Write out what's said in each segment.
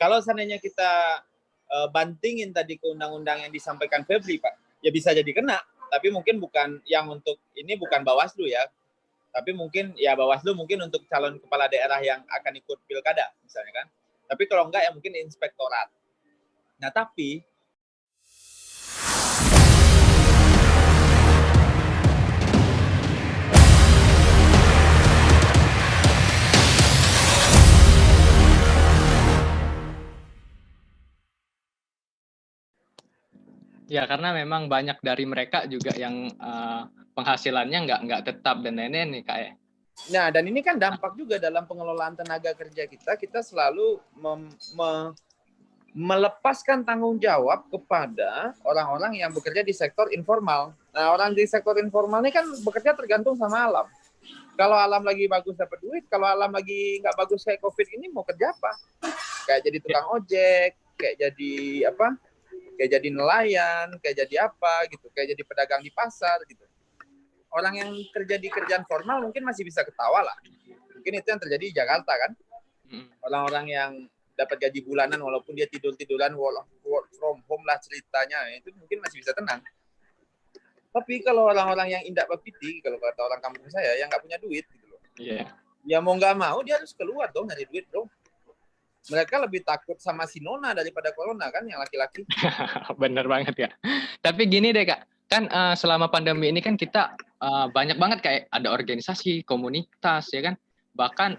Kalau seandainya kita bantingin tadi ke undang-undang yang disampaikan Febri, Pak, ya bisa jadi kena. Tapi mungkin bukan yang untuk ini bukan Bawaslu ya. Tapi mungkin ya Bawaslu mungkin untuk calon kepala daerah yang akan ikut pilkada misalnya kan. Tapi kalau enggak ya mungkin inspektorat. Nah tapi ya karena memang banyak dari mereka juga yang penghasilannya nggak tetap dan lain-lain nih Kak ya. Nah, dan ini kan dampak juga dalam pengelolaan tenaga kerja kita selalu melepaskan tanggung jawab kepada orang-orang yang bekerja di sektor informal. Nah, orang di sektor informal ini kan bekerja tergantung sama alam. Kalau alam lagi bagus dapat duit, kalau alam lagi nggak bagus kayak COVID ini mau kerja apa? Kayak jadi tukang ojek, kayak jadi apa? Kayak jadi nelayan, kayak jadi apa gitu, kayak jadi pedagang di pasar gitu. Orang yang kerja di kerjaan formal mungkin masih bisa ketawa lah. Mungkin itu yang terjadi di Jakarta kan. Orang-orang yang dapat gaji bulanan walaupun dia tidur-tiduran work from home lah ceritanya, itu mungkin masih bisa tenang. Tapi kalau orang-orang yang indak bapiti, kalau kata orang kampung saya, yang nggak punya duit gitu loh. Ya mau nggak mau dia harus keluar dong dari duit dong. Mereka lebih takut sama si Nona daripada corona kan yang laki-laki. Bener banget ya. Tapi gini deh Kak, kan selama pandemi ini kan kita banyak banget kayak ada organisasi, komunitas ya kan. Bahkan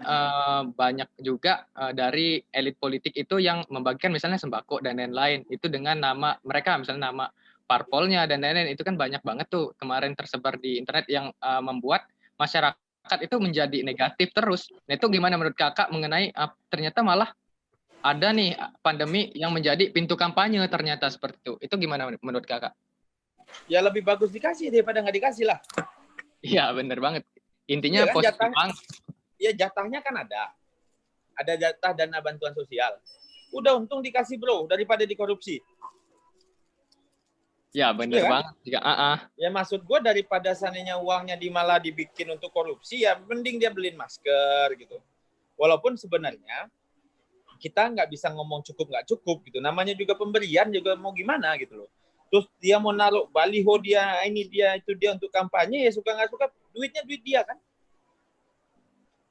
banyak juga dari elit politik itu yang membagikan misalnya sembako dan lain-lain. Itu dengan nama mereka, misalnya nama parpolnya dan lain-lain. Itu kan banyak banget tuh kemarin tersebar di internet yang membuat masyarakat itu menjadi negatif terus. Nah itu gimana menurut Kakak mengenai ternyata malah ada nih pandemi yang menjadi pintu kampanye ternyata seperti itu. Itu gimana menurut Kakak? Ya lebih bagus dikasih daripada nggak dikasih lah. Iya benar banget. Intinya ya kan, positif banget. Ya jatahnya kan ada. Ada jatah dana bantuan sosial. Udah untung dikasih bro daripada dikorupsi. Ya benar kan? banget. Ya maksud gue daripada sananya uangnya malah dibikin untuk korupsi ya mending dia beliin masker gitu. Walaupun sebenarnya kita nggak bisa ngomong cukup nggak cukup gitu. Namanya juga pemberian juga mau gimana gitu loh. Terus dia mau naruh baliho dia, ini dia, itu dia untuk kampanye ya suka nggak suka duitnya duit dia kan.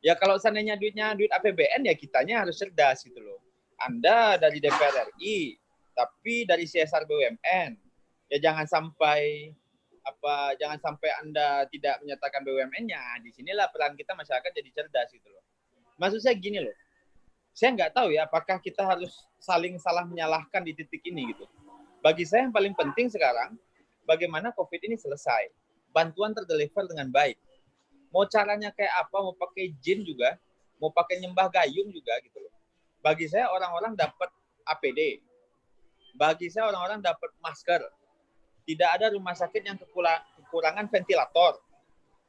Ya kalau seandainya duitnya duit APBN ya kitanya harus cerdas gitu loh. Anda dari DPR RI, tapi dari CSR BUMN. Ya jangan sampai Anda tidak menyatakan BUMN-nya. Disinilah peran kita masyarakat jadi cerdas gitu loh. Maksud saya gini loh. Saya nggak tahu ya apakah kita harus saling salah menyalahkan di titik ini gitu. Bagi saya yang paling penting sekarang, bagaimana COVID ini selesai. Bantuan terdeliver dengan baik. Mau caranya kayak apa, mau pakai jin juga, mau pakai nyembah gayung juga gitu loh. Bagi saya orang-orang dapat APD. Bagi saya orang-orang dapat masker. Tidak ada rumah sakit yang kekurangan ventilator.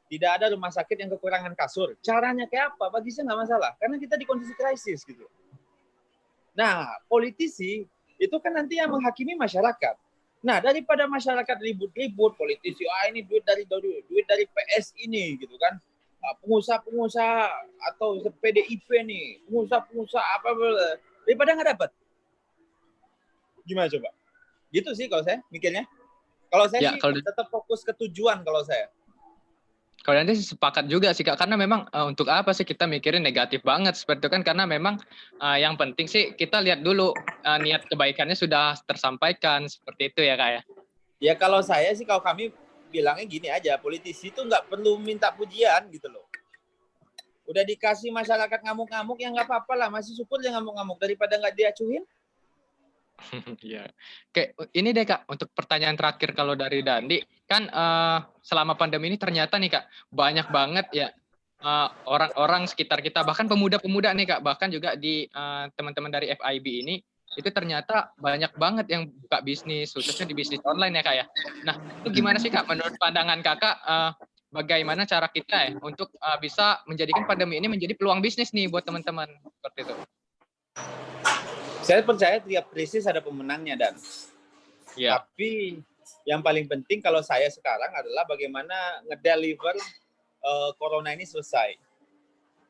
Tidak ada rumah sakit yang kekurangan kasur. Caranya kayak apa? Bagi saya nggak masalah. Karena kita di kondisi krisis gitu. Nah, politisi itu kan nanti yang menghakimi masyarakat. Nah, daripada masyarakat ribut-ribut, politisi, ini duit dari PS ini gitu kan. Pengusaha-pengusaha atau PDIP nih, pengusaha-pengusaha apa, daripada nggak dapat. Gimana coba? Gitu sih kalau saya mikirnya. Kalau saya sih tetap fokus ke tujuan kalau saya. Kalau nanti sepakat juga sih Kak, karena memang untuk apa sih kita mikirin negatif banget seperti itu kan, karena memang yang penting sih kita lihat dulu niat kebaikannya sudah tersampaikan seperti itu ya Kak ya. Ya kalau saya sih, kalau kami bilangnya gini aja, politisi itu nggak perlu minta pujian gitu loh. Udah dikasih masyarakat ngamuk-ngamuk ya nggak apa-apa lah, masih syukur dia ngamuk-ngamuk daripada nggak diacuhin. Iya. Kayak ini deh Kak, untuk pertanyaan terakhir kalau dari Dandi, kan selama pandemi ini ternyata nih Kak, banyak banget ya orang-orang sekitar kita, bahkan pemuda-pemuda nih Kak, bahkan juga di teman-teman dari FIB ini, itu ternyata banyak banget yang buka bisnis, khususnya di bisnis online ya Kak ya. Nah, itu gimana sih Kak, menurut pandangan Kakak, bagaimana cara kita ya untuk bisa menjadikan pandemi ini menjadi peluang bisnis nih buat teman-teman, seperti itu? Saya percaya tiap krisis ada pemenangnya, Dan. Ya. Tapi yang paling penting kalau saya sekarang adalah bagaimana ngedeliver corona ini selesai.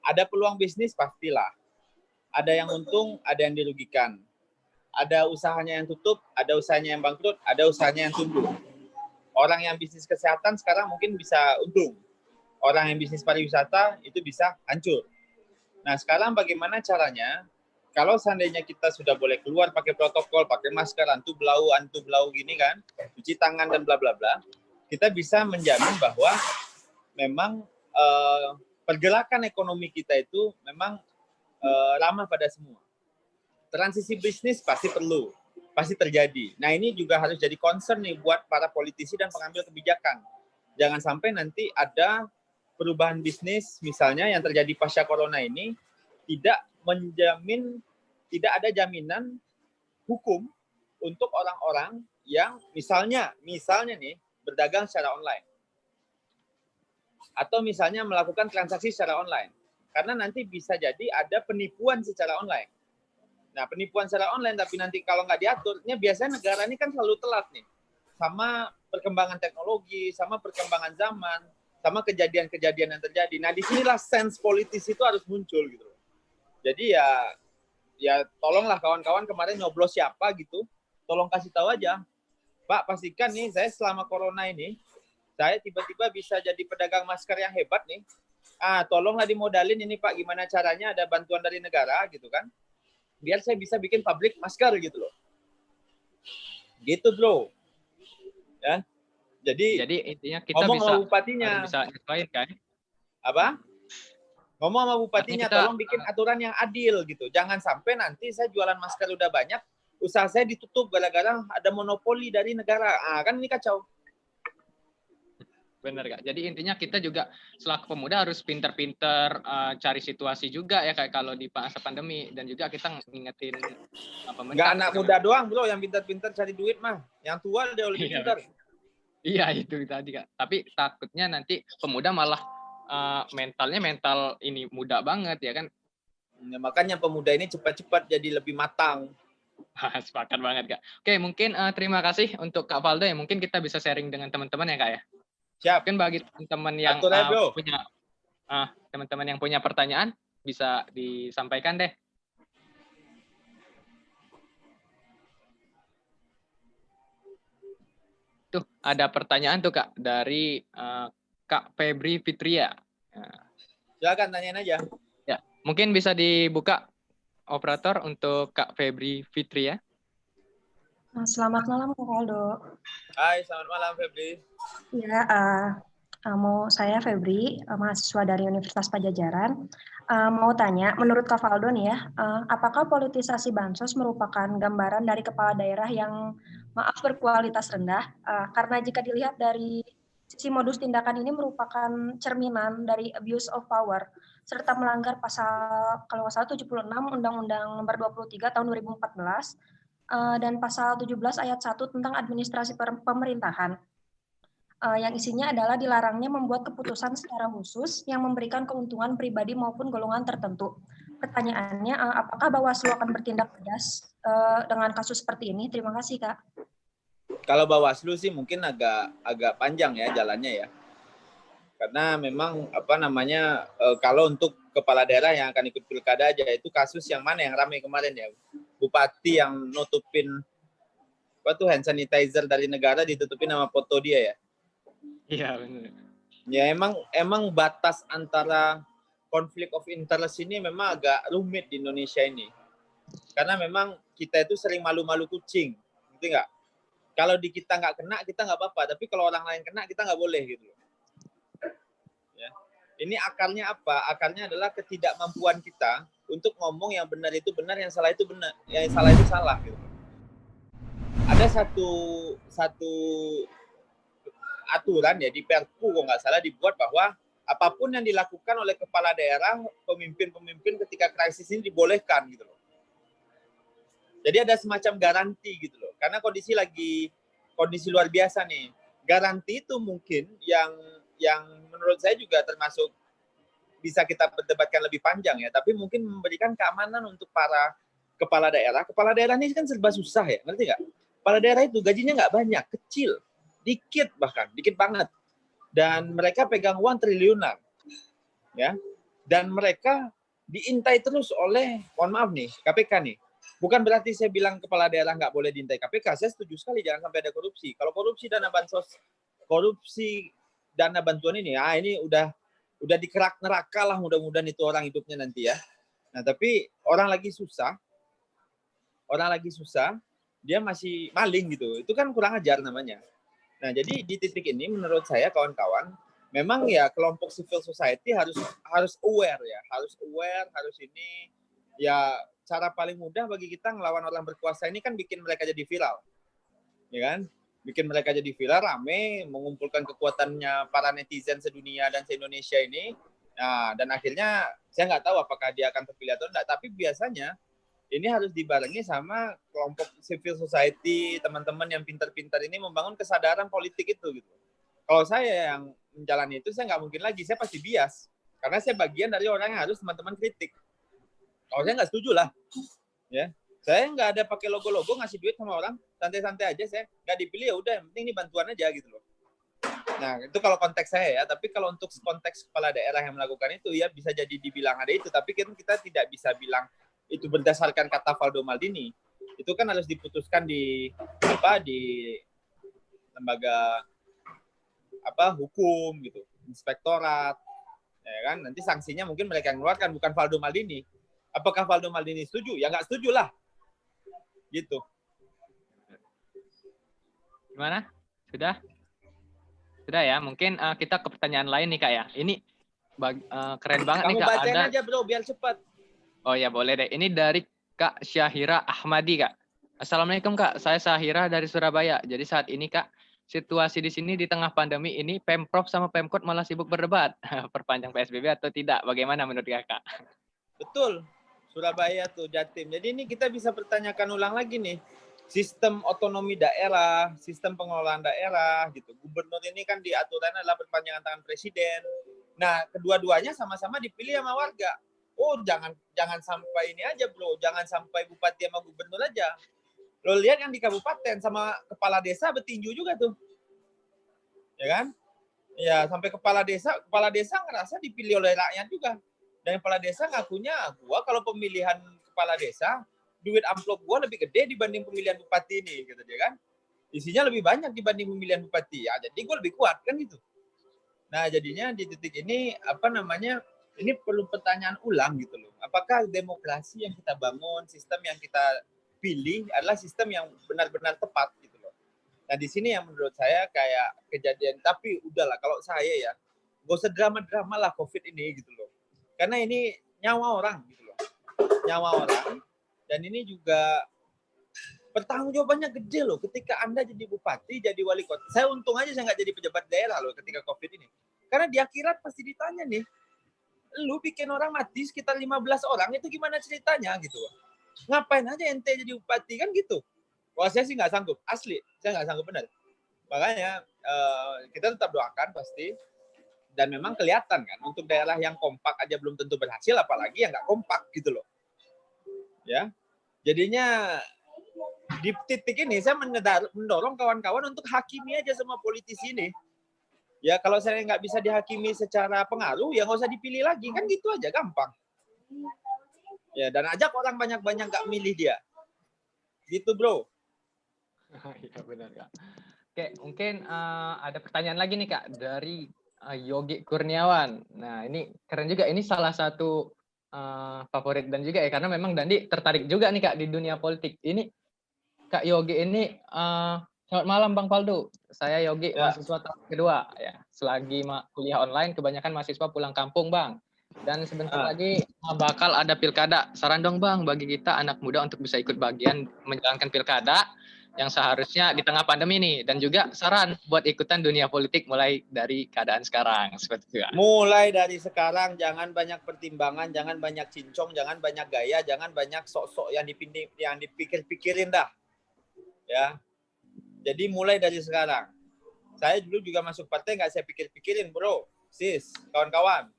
Ada peluang bisnis pastilah. Ada yang untung, ada yang dirugikan. Ada usahanya yang tutup, ada usahanya yang bangkrut, ada usahanya yang tumbuh. Orang yang bisnis kesehatan sekarang mungkin bisa untung. Orang yang bisnis pariwisata itu bisa hancur. Nah, sekarang bagaimana caranya? Kalau seandainya kita sudah boleh keluar pakai protokol, pakai masker, antu belau gini kan, cuci tangan dan bla bla bla, kita bisa menjamin bahwa memang pergerakan ekonomi kita itu memang ramah pada semua. Transisi bisnis pasti perlu, pasti terjadi. Nah, ini juga harus jadi concern nih buat para politisi dan pengambil kebijakan. Jangan sampai nanti ada perubahan bisnis misalnya yang terjadi pasca corona ini tidak menjamin, tidak ada jaminan hukum untuk orang-orang yang misalnya nih berdagang secara online atau misalnya melakukan transaksi secara online. Karena nanti bisa jadi ada penipuan secara online. Nah, penipuan secara online tapi nanti kalau nggak diatur, ini biasanya negara ini kan selalu telat nih. Sama perkembangan teknologi, sama perkembangan zaman, sama kejadian-kejadian yang terjadi. Nah, disinilah sense politis itu harus muncul gitu. Jadi ya tolonglah kawan-kawan kemarin nyoblos siapa gitu, tolong kasih tahu aja. Pak, pastikan nih saya selama corona ini, saya tiba-tiba bisa jadi pedagang masker yang hebat nih. Tolonglah dimodalin ini Pak, gimana caranya, ada bantuan dari negara gitu kan. Biar saya bisa bikin pabrik masker gitu loh. Gitu bro. Ya. Jadi intinya kita ngomong bisa sama bupatinya. bisa nyesuaiin kan? Apa? Ngomong sama bupatinya, kita, tolong bikin aturan yang adil gitu. Jangan sampai nanti saya jualan masker udah banyak, usaha saya ditutup gara-gara ada monopoli dari negara. Kan ini kacau. Benar Kak. Jadi intinya kita juga selaku pemuda harus pinter-pinter cari situasi juga ya kayak kalau di masa pandemi, dan juga kita ngingetin Nggak pemerintah. anak muda doang bro yang pintar-pintar cari duit mah. Yang tua dia lebih pintar. Iya itu tadi Kak. Tapi takutnya nanti pemuda malah mentalnya mental ini muda banget ya kan. Ya, makanya pemuda ini cepat-cepat jadi lebih matang. Sepakat banget Kak. Oke, mungkin terima kasih untuk Kak Valdo ya. Mungkin kita bisa sharing dengan teman-teman ya Kak ya. Siap. Mungkin bagi teman-teman yang punya teman-teman yang punya pertanyaan bisa disampaikan deh. Tuh ada pertanyaan tuh Kak dari Kak Febri Fitria. Silakan tanyain aja. Ya, mungkin bisa dibuka operator untuk Kak Febri Fitria. Selamat malam Kak Valdo. Hai, selamat malam Febri. Ya, saya Febri, mahasiswa dari Universitas Pajajaran. Mau tanya, menurut Kak Valdo nih ya, apakah politisasi bansos merupakan gambaran dari kepala daerah yang berkualitas rendah? Karena jika dilihat dari sisi modus tindakan ini merupakan cerminan dari abuse of power, serta melanggar pasal kalau nggak salah 76 Undang-Undang Nomor 23 Tahun 2014, dan pasal 17 ayat 1 tentang administrasi pemerintahan, yang isinya adalah dilarangnya membuat keputusan secara khusus yang memberikan keuntungan pribadi maupun golongan tertentu. Pertanyaannya, apakah Bawaslu akan bertindak tegas dengan kasus seperti ini? Terima kasih, Kak. Kalau Bawaslu sih mungkin agak panjang ya jalannya ya. Karena memang kalau untuk kepala daerah yang akan ikut pilkada aja, itu kasus yang mana yang ramai kemarin ya, bupati yang nutupin hand sanitizer dari negara ditutupin sama foto dia ya. Iya benar. Ya emang batas antara konflik of interest ini memang agak rumit di Indonesia ini, karena memang kita itu sering malu-malu kucing, gitu nggak? Kalau di kita nggak kena, kita nggak apa-apa, tapi kalau orang lain kena, kita nggak boleh gitu. Ini akarnya apa? Akarnya adalah ketidakmampuan kita untuk ngomong yang benar itu benar, yang salah itu benar, yang salah itu salah. Gitu. Ada satu aturan ya di Perpu kalau nggak salah dibuat bahwa apapun yang dilakukan oleh kepala daerah, pemimpin-pemimpin ketika krisis ini dibolehkan gitu loh. Jadi ada semacam garansi gitu loh. Karena kondisi luar biasa nih. Garansi itu mungkin yang menurut saya juga termasuk bisa kita perdebatkan lebih panjang ya, tapi mungkin memberikan keamanan untuk para kepala daerah. Kepala daerah ini kan serba susah ya, ngerti nggak? Kepala daerah itu gajinya nggak banyak, kecil, dikit banget, dan mereka pegang uang triliunan, ya. Dan mereka diintai terus oleh, mohon maaf nih, KPK nih. Bukan berarti saya bilang kepala daerah nggak boleh diintai KPK. Saya setuju sekali jangan sampai ada korupsi. Kalau korupsi dana bansos, korupsi dana bantuan ini, ini udah dikerak neraka lah, mudah-mudahan itu orang hidupnya nanti ya. Nah, tapi orang lagi susah, dia masih maling gitu. Itu kan kurang ajar namanya. Nah, jadi di titik ini menurut saya kawan-kawan, memang ya kelompok civil society harus aware ya, harus ini ya, cara paling mudah bagi kita ngelawan orang berkuasa ini kan bikin mereka jadi viral. Ya kan? Bikin mereka jadi viral, rame, mengumpulkan kekuatannya para netizen sedunia dan se-Indonesia ini. Nah, dan akhirnya saya nggak tahu apakah dia akan terpilih atau enggak, tapi biasanya ini harus dibarengi sama kelompok civil society, teman-teman yang pintar-pintar ini membangun kesadaran politik itu gitu. Kalau saya yang menjalani itu, saya nggak mungkin lagi, saya pasti bias. Karena saya bagian dari orang yang harus teman-teman kritik. Kalau saya nggak setuju lah. Ya. Saya nggak ada pakai logo-logo, ngasih duit sama orang, santai-santai aja, saya nggak dipilih, ya udah, yang penting ini bantuan aja gitu loh. Nah, itu kalau konteks saya ya, tapi kalau untuk konteks kepala daerah yang melakukan itu, ya bisa jadi dibilang ada itu, tapi kan kita tidak bisa bilang itu berdasarkan kata Valdo Maldini. Itu kan harus diputuskan di lembaga hukum gitu, inspektorat, ya kan. Nanti sanksinya mungkin mereka yang mengeluarkan, bukan Valdo Maldini. Apakah Valdo Maldini setuju? Ya nggak setuju lah, gitu. Gimana? Sudah ya. Mungkin kita ke pertanyaan lain nih Kak ya. Ini keren banget nih Kak. Kamu bacain aja bro, biar cepat. Oh ya boleh deh. Ini dari Kak Syahira Ahmadi Kak. Assalamualaikum Kak, saya Syahira dari Surabaya. Jadi saat ini Kak, situasi di sini di tengah pandemi ini Pemprov sama Pemkot malah sibuk berdebat. Perpanjang PSBB atau tidak? Bagaimana menurut Kakak? Betul, Surabaya tuh Jatim. Jadi ini kita bisa pertanyakan ulang lagi nih. Sistem otonomi daerah, sistem pengelolaan daerah gitu. Gubernur ini kan diaturannya adalah perpanjangan tangan presiden. Nah, kedua-duanya sama-sama dipilih sama warga. Oh, jangan sampai ini aja, bro. Jangan sampai bupati sama gubernur aja. Lo lihat yang di kabupaten sama kepala desa bertinju juga tuh. Ya kan? Ya, sampai kepala desa ngerasa dipilih oleh rakyat juga. Dan kepala desa ngakunya, gua kalau pemilihan kepala desa, duit amplop gua lebih gede dibanding pemilihan bupati ini, gitu dia kan. Isinya lebih banyak dibanding pemilihan bupati. Ya, jadi gua lebih kuat kan gitu. Nah, jadinya di titik ini ini perlu pertanyaan ulang gitu loh. Apakah demokrasi yang kita bangun, sistem yang kita pilih adalah sistem yang benar-benar tepat gitu loh. Nah, di sini yang menurut saya kayak kejadian, tapi udahlah kalau saya ya, gak usah drama-drama lah COVID ini gitu loh. Karena ini nyawa orang gitu loh. Nyawa orang. Dan ini juga pertanggungjawabannya gede loh ketika Anda jadi bupati, jadi wali kota. Saya untung aja saya nggak jadi pejabat daerah loh ketika COVID ini. Karena di akhirat pasti ditanya nih, lu bikin orang mati sekitar 15 orang, itu gimana ceritanya gitu. Ngapain aja ente jadi bupati kan gitu. Wah, saya sih nggak sanggup, asli. Saya nggak sanggup benar. Makanya kita tetap doakan pasti. Dan memang kelihatan kan, untuk daerah yang kompak aja belum tentu berhasil, apalagi yang nggak kompak gitu loh. Ya, jadinya di titik ini saya mendorong kawan-kawan untuk hakimi aja semua politisi ini. Ya kalau saya nggak bisa dihakimi secara pengaruh, ya nggak usah dipilih lagi, kan gitu aja, gampang. Ya, dan ajak orang banyak-banyak nggak milih dia. Gitu bro. Iya benar Kak. Oke, mungkin ada pertanyaan lagi nih Kak dari Yogi Kurniawan. Nah ini keren juga, ini salah satu favorit dan juga ya, karena memang Dandi tertarik juga nih Kak di dunia politik. Ini Kak Yogi ini, selamat malam Bang Faldo. Saya Yogi, mahasiswa tahun kedua ya. Selagi kuliah online, kebanyakan mahasiswa pulang kampung Bang. Dan sebentar lagi bakal ada pilkada. Saran dong Bang bagi kita anak muda untuk bisa ikut bagian menjalankan pilkada yang seharusnya di tengah pandemi nih. Dan juga saran buat ikutan dunia politik mulai dari keadaan sekarang. Seperti itu ya. Mulai dari sekarang, jangan banyak pertimbangan, jangan banyak cincong, jangan banyak gaya, jangan banyak sok-sok yang dipikir-pikirin dah. Ya, jadi mulai dari sekarang. Saya dulu juga masuk partai nggak saya pikir-pikirin bro, sis, kawan-kawan,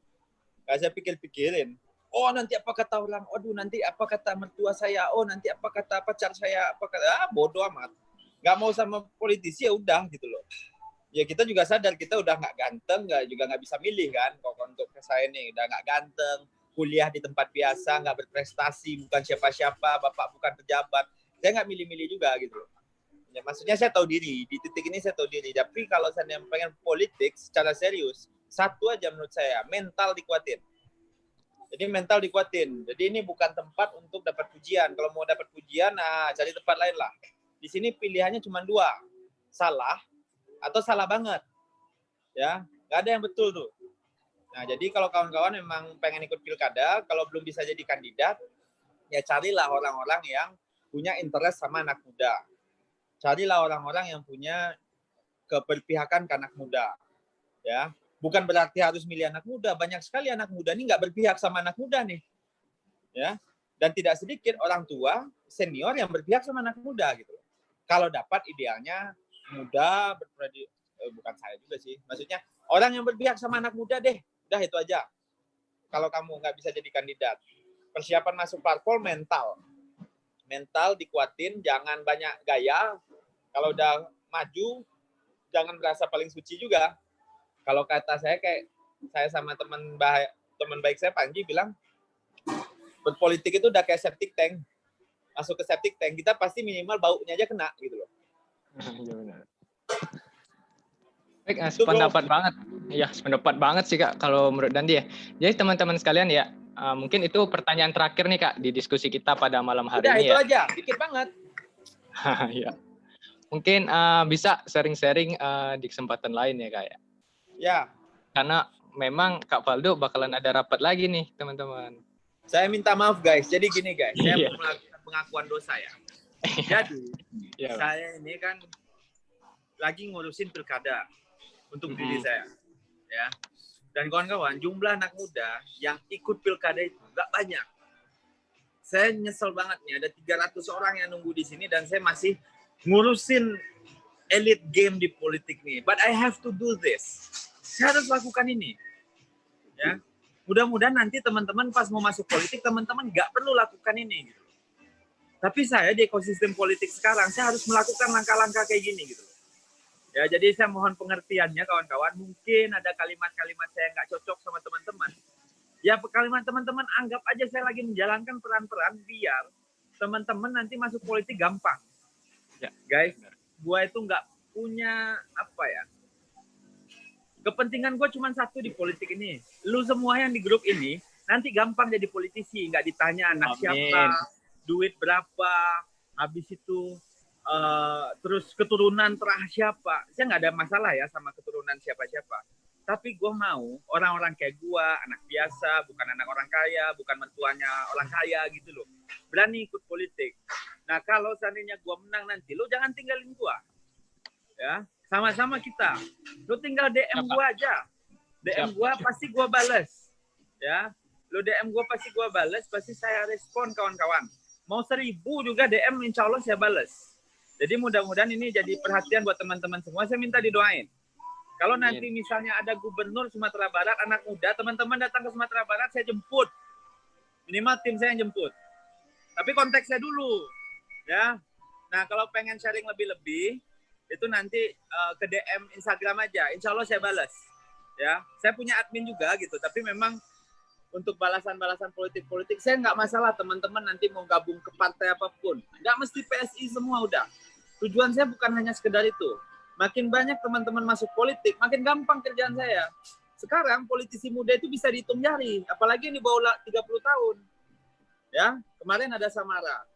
nggak saya pikir-pikirin. Oh nanti apa kata orang, aduh nanti apa kata mertua saya, oh nanti apa kata pacar saya, apa kata, bodoh amat. Nggak mau sama politisi ya udah gitu loh. Ya kita juga sadar kita udah nggak ganteng, juga nggak bisa milih kan. Kok untuk saya nih udah nggak ganteng, kuliah di tempat biasa, nggak berprestasi, bukan siapa-siapa, bapak bukan pejabat. Saya nggak milih-milih juga gitu. Ya, maksudnya saya tahu diri, di titik ini saya tahu diri. Tapi kalau saya pengen politik secara serius, satu aja menurut saya, mental dikuatin. Jadi mental dikuatin. Jadi ini bukan tempat untuk dapat pujian. Kalau mau dapat pujian, nah cari tempat lain lah. Di sini pilihannya cuma dua, salah atau salah banget. Ya, nggak ada yang betul tuh. Nah, jadi kalau kawan-kawan memang pengen ikut pilkada, kalau belum bisa jadi kandidat, ya carilah orang-orang yang punya interest sama anak muda. Carilah orang-orang yang punya keberpihakan ke anak muda. Ya, bukan berarti harus milih anak muda. Banyak sekali anak muda ini nggak berpihak sama anak muda nih. Ya, dan tidak sedikit orang tua senior yang berpihak sama anak muda gitu. Kalau dapat idealnya muda bukan saya juga sih. Maksudnya orang yang berpihak sama anak muda deh. Udah itu aja. Kalau kamu nggak bisa jadi kandidat. Persiapan masuk parpol mental. Mental dikuatin, jangan banyak gaya. Kalau udah maju, jangan merasa paling suci juga. Kalau kata saya kayak saya sama teman baik saya Panji bilang, berpolitik itu udah kayak septic tank. Masuk ke septic tank, kita pasti minimal baunya aja kena gitu loh. Iya benar. Baik, sependapat banget. Ya, sependapat banget sih Kak kalau menurut Dandi ya. Jadi teman-teman sekalian ya, mungkin itu pertanyaan terakhir nih Kak di diskusi kita pada malam hari Udah, ini itu ya. aja, dikit banget. Ya. Mungkin bisa sharing-sharing di kesempatan lain ya Kak ya. Ya. Karena memang Kak Faldo bakalan ada rapat lagi nih teman-teman. Saya minta maaf guys. Jadi gini guys, saya Iya. mau melakukan pengakuan dosa ya. Jadi saya ini kan lagi ngurusin pilkada untuk diri saya, ya. Dan kawan-kawan, jumlah anak muda yang ikut pilkada itu nggak banyak. Saya nyesel banget nih, ada 300 orang yang nunggu di sini dan saya masih ngurusin elite game di politik nih. But I have to do this. Saya harus lakukan ini, ya. Mudah-mudahan nanti teman-teman pas mau masuk politik, teman-teman nggak perlu lakukan ini. Gitu. Tapi saya di ekosistem politik sekarang, saya harus melakukan langkah-langkah kayak gini gitu. Ya, jadi saya mohon pengertiannya kawan-kawan. Mungkin ada kalimat-kalimat saya nggak cocok sama teman-teman. Ya, kalimat teman-teman anggap aja saya lagi menjalankan peran-peran biar teman-teman nanti masuk politik gampang. Ya, guys, gua itu nggak punya apa ya. Kepentingan gue cuma satu di politik ini. Lu semua yang di grup ini nanti gampang jadi politisi, nggak ditanya anak siapa, duit berapa, habis itu terus keturunan terah siapa. Saya nggak ada masalah ya sama keturunan siapa-siapa. Tapi gue mau orang-orang kayak gue, anak biasa, bukan anak orang kaya, bukan mertuanya orang kaya gitu loh. Berani ikut politik. Nah kalau seandainya gue menang nanti, lu jangan tinggalin gue. Ya, sama-sama kita. Lu tinggal DM gue aja. DM gue pasti gue bales. Ya, lu DM gue pasti gue bales, pasti saya respon kawan-kawan. Mau 1000 juga DM, insya Allah saya bales. Jadi mudah-mudahan ini jadi perhatian buat teman-teman semua. Saya minta didoain. Kalau nanti misalnya ada gubernur Sumatera Barat, anak muda, teman-teman datang ke Sumatera Barat, saya jemput. Minimal tim saya yang jemput. Tapi konteksnya dulu. Ya. Nah, kalau pengen sharing lebih-lebih, itu nanti ke DM Instagram aja. Insya Allah saya balas. Ya. Saya punya admin juga gitu. Tapi memang untuk balasan-balasan politik-politik, saya nggak masalah teman-teman nanti mau gabung ke partai apapun. Nggak mesti PSI semua udah. Tujuan saya bukan hanya sekedar itu. Makin banyak teman-teman masuk politik, makin gampang kerjaan saya. Sekarang politisi muda itu bisa dihitung jari. Apalagi ini bawah 30 tahun. Ya, kemarin ada Samara.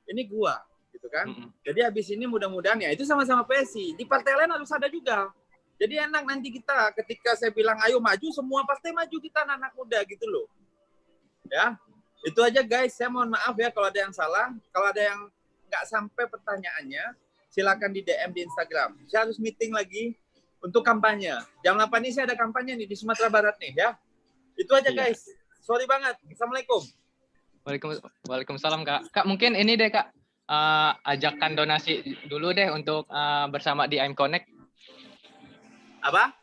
Ini gua, gitu kan. Jadi habis ini mudah-mudahan ya itu sama-sama PSI. Di partai lain harus ada juga. Jadi enak nanti kita ketika saya bilang ayo maju, semua pasti maju kita anak muda gitu loh. Ya, itu aja guys. Saya mohon maaf ya kalau ada yang salah. Kalau ada yang nggak sampai pertanyaannya, silakan di DM di Instagram. Saya harus meeting lagi untuk kampanye. Jam 8 ini saya ada kampanye nih di Sumatera Barat nih ya. Itu aja guys. Sorry banget. Assalamualaikum. Waalaikumsalam Kak. Kak mungkin ini deh Kak. Ajakan donasi dulu deh untuk bersama di I'm Connect. Apa?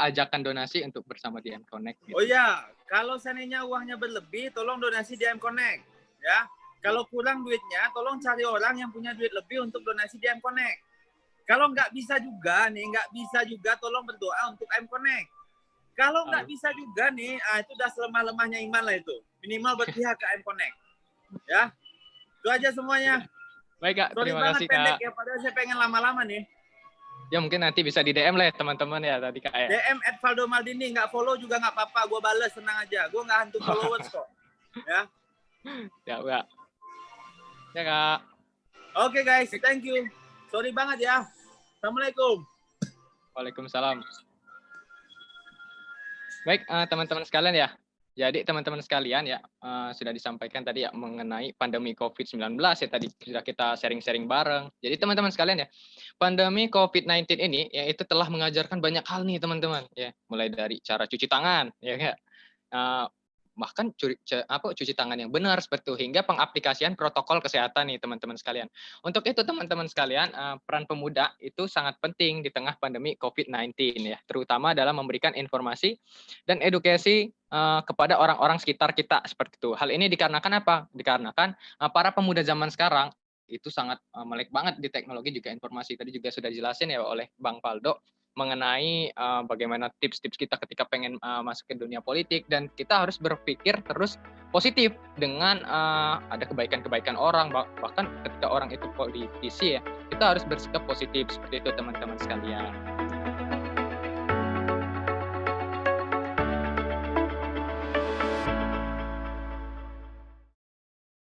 Ajakan donasi untuk bersama di I'm Connect. Gitu. Oh iya, kalau seandainya uangnya berlebih, tolong donasi di I'm Connect. Ya. Kalau kurang duitnya, tolong cari orang yang punya duit lebih untuk donasi di I'm Connect. Kalau nggak bisa juga, tolong berdoa untuk I'm Connect. Kalau nggak bisa juga nih, itu udah selemah-lemahnya iman lah itu. Minimal berpihak ke M Connect. Ya, itu aja semuanya. Baik Kak, Sorry terima banget kasih pendek Kak. ya, padahal saya pengen lama-lama nih. Ya mungkin nanti bisa di DM lah ya teman-teman ya tadi Kak ya. DM @Valdo_Maldini, nggak follow juga nggak apa-apa, gue bales, tenang aja. Gue nggak hantu followers kok. Ya. Ya Kak. Ya Kak. Oke guys, thank you. Sorry banget ya. Assalamualaikum. Waalaikumsalam. Baik teman-teman sekalian ya. Jadi teman-teman sekalian ya sudah disampaikan tadi ya mengenai pandemi COVID-19 ya tadi sudah kita sharing-sharing bareng. Jadi teman-teman sekalian ya, pandemi COVID-19 ini ya itu telah mengajarkan banyak hal nih teman-teman ya, mulai dari cara cuci tangan ya Kak. Bahkan cuci tangan yang benar seperti itu hingga pengaplikasian protokol kesehatan nih teman-teman sekalian. Untuk itu teman-teman sekalian, peran pemuda itu sangat penting di tengah pandemi COVID-19 ya, terutama dalam memberikan informasi dan edukasi kepada orang-orang sekitar kita seperti itu. Hal ini dikarenakan apa? Dikarenakan para pemuda zaman sekarang itu sangat melek banget di teknologi juga informasi. Tadi juga sudah dijelasin ya oleh Bang Faldo mengenai bagaimana tips-tips kita ketika pengen masuk ke dunia politik, dan kita harus berpikir terus positif dengan ada kebaikan-kebaikan orang, bahkan ketika orang itu politisi ya kita harus bersikap positif seperti itu teman-teman sekalian.